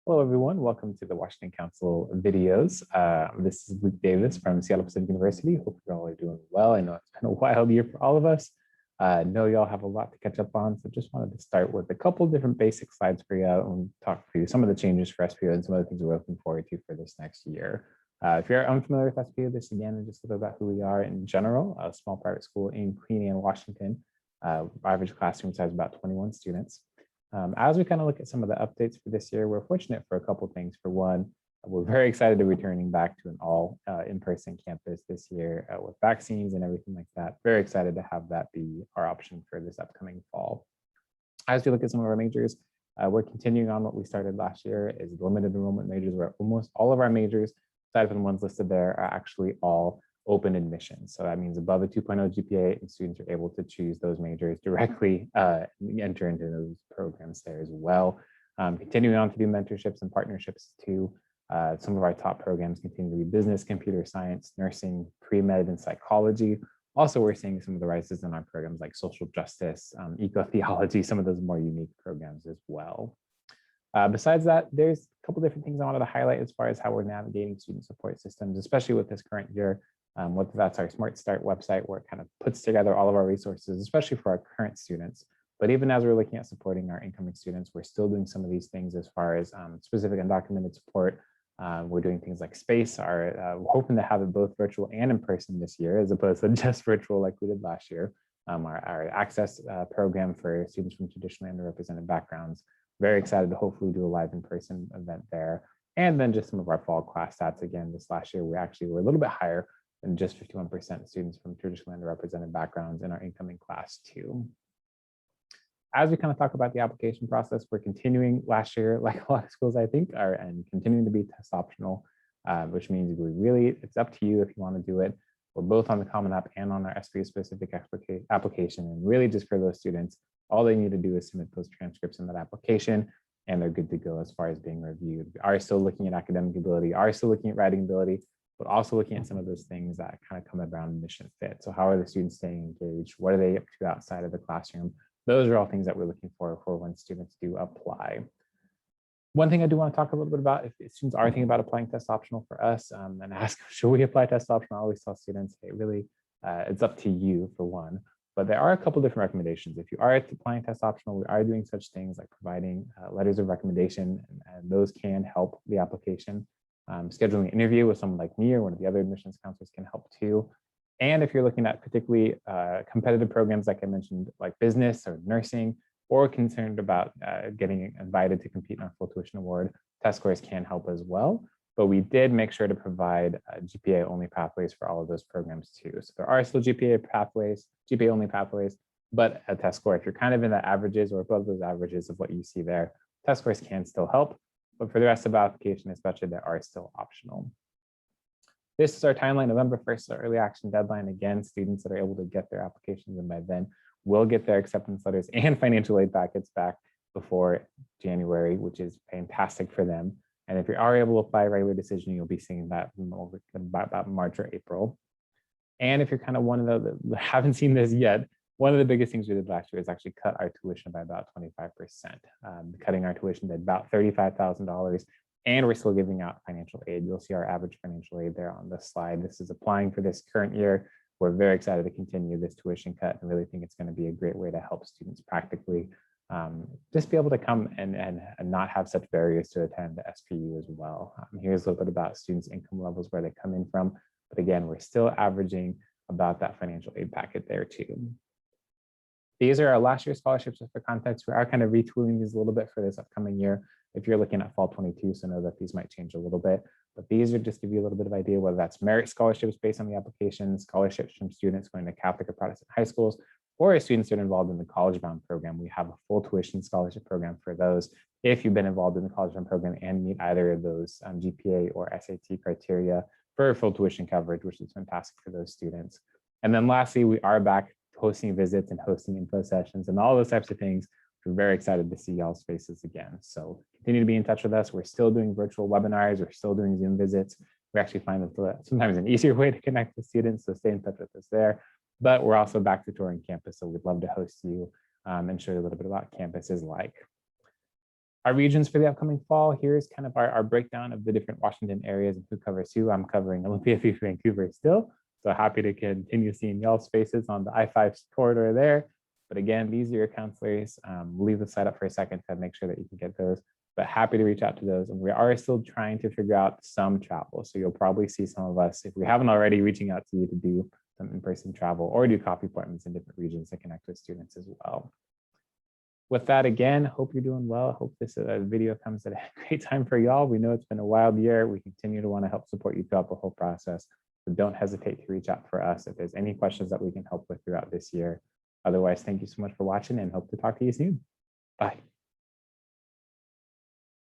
Hello, everyone. Welcome to the Washington Council videos. This is Luke Davis from Seattle Pacific University. Hope you all are doing well. I know it's been a wild year for all of us. Know y'all have a lot to catch up on, so just wanted to start with a couple different basic slides for you and talk through some of the changes for SPO and some of the things we're looking forward to for this next year. If you're unfamiliar with SPO, this again is just a little about who we are in general. A small private school in Queen Anne, Washington. Average classroom size about 21 students. As we kind of look at some of the updates for this year, we're fortunate for a couple of things. For one, we're very excited to be returning back to an all in-person campus this year with vaccines and everything like that. Very excited to have that be our option for this upcoming fall. As we look at some of our majors, we're continuing on what we started last year is limited enrollment majors, where almost all of our majors, aside from the ones listed there, are actually all open admission. So that means above a 2.0 GPA, and students are able to choose those majors directly enter into those programs there as well. Continuing on to do mentorships and partnerships too. Some of our top programs continue to be business, computer science, nursing, pre-med, and psychology. Also, we're seeing some of the rises in our programs like social justice, eco-theology, some of those more unique programs as well. Besides that, there's a couple different things I wanted to highlight as far as how we're navigating student support systems, especially with this current year. Whether that's our Smart Start website, where it kind of puts together all of our resources, especially for our current students. But even as we're looking at supporting our incoming students, we're still doing some of these things as far as specific undocumented support. We're doing things like space, we're hoping to have it both virtual and in person this year, as opposed to just virtual like we did last year. Our access program for students from traditionally underrepresented backgrounds. Very excited to hopefully do a live in-person event there. And then just some of our fall class stats. Again, this last year, we actually were a little bit higher than just 51% students from traditionally underrepresented backgrounds in our incoming class too. As we kind of talk about the application process, we're continuing last year, like a lot of schools, I think, and continuing to be test optional, which means it's up to you if you want to do it. We're both on the Common App and on our SPO specific application. And really just for those students, all they need to do is submit those transcripts in that application and they're good to go as far as being reviewed. We are still looking at academic ability, are still looking at writing ability, but also looking at some of those things that kind of come around mission fit. So how are the students staying engaged? What are they up to outside of the classroom? Those are all things that we're looking for when students do apply. One thing I do want to talk a little bit about, if students are thinking about applying test optional for us and ask, should we apply test optional? I always tell students, hey, really, it's up to you for one. But there are a couple different recommendations. If you are applying test optional, we are doing such things like providing letters of recommendation, and those can help the application. Scheduling an interview with someone like me or one of the other admissions counselors can help too. And if you're looking at particularly competitive programs, like I mentioned, like business or nursing, or concerned about getting invited to compete in our full tuition award, test scores can help as well. But we did make sure to provide GPA-only pathways for all of those programs too. So there are still GPA-only pathways, but a test score, if you're kind of in the averages or above those averages of what you see there, test scores can still help. But for the rest of the application, especially, they are still optional. This is our timeline. November 1st is our early action deadline. Again, students that are able to get their applications and by then will get their acceptance letters and financial aid packets back before January, which is fantastic for them. And if you are able to apply regular decision, you'll be seeing that about March or April. And if you're kind of one of those that haven't seen this yet, one of the biggest things we did last year is actually cut our tuition by about 25%, cutting our tuition to about $35,000. And we're still giving out financial aid. You'll see our average financial aid there on this slide. This is applying for this current year. We're very excited to continue this tuition cut and really think it's going to be a great way to help students practically just be able to come and not have such barriers to attend the SPU as well. Here's a little bit about students' income levels, where they come in from. But again, we're still averaging about that financial aid packet there too. These are our last year scholarships. Just for context, we are kind of retooling these a little bit for this upcoming year. If you're looking at fall 22, so know that these might change a little bit. But these are just to give you a little bit of idea, whether that's merit scholarships based on the application, scholarships from students going to Catholic or Protestant high schools, or students that are involved in the College Bound program. We have a full tuition scholarship program for those. If you've been involved in the College Bound program and meet either of those GPA or SAT criteria for full tuition coverage, which is fantastic for those students. And then lastly, we are back hosting visits and hosting info sessions and all those types of things. We're very excited to see y'all's faces again. So continue to be in touch with us. We're still doing virtual webinars. We're still doing Zoom visits. We actually find that sometimes an easier way to connect with students, so stay in touch with us there. But we're also back to touring campus, so we'd love to host you and show you a little bit about campus is like. Our regions for the upcoming fall, here's kind of our breakdown of the different Washington areas and who covers who. I'm covering Olympia through Vancouver still, so happy to continue seeing y'all's faces on the I-5 corridor there. But again, these are your counselors. We'll leave the site up for a second to make sure that you can get those, but happy to reach out to those. And we are still trying to figure out some travel. So you'll probably see some of us, if we haven't already, reaching out to you to do some in-person travel or do coffee appointments in different regions to connect with students as well. With that, again, hope you're doing well. I hope this video comes at a great time for y'all. We know it's been a wild year. We continue to want to help support you throughout the whole process. So don't hesitate to reach out for us if there's any questions that we can help with throughout this year. Otherwise, thank you so much for watching and hope to talk to you soon. Bye.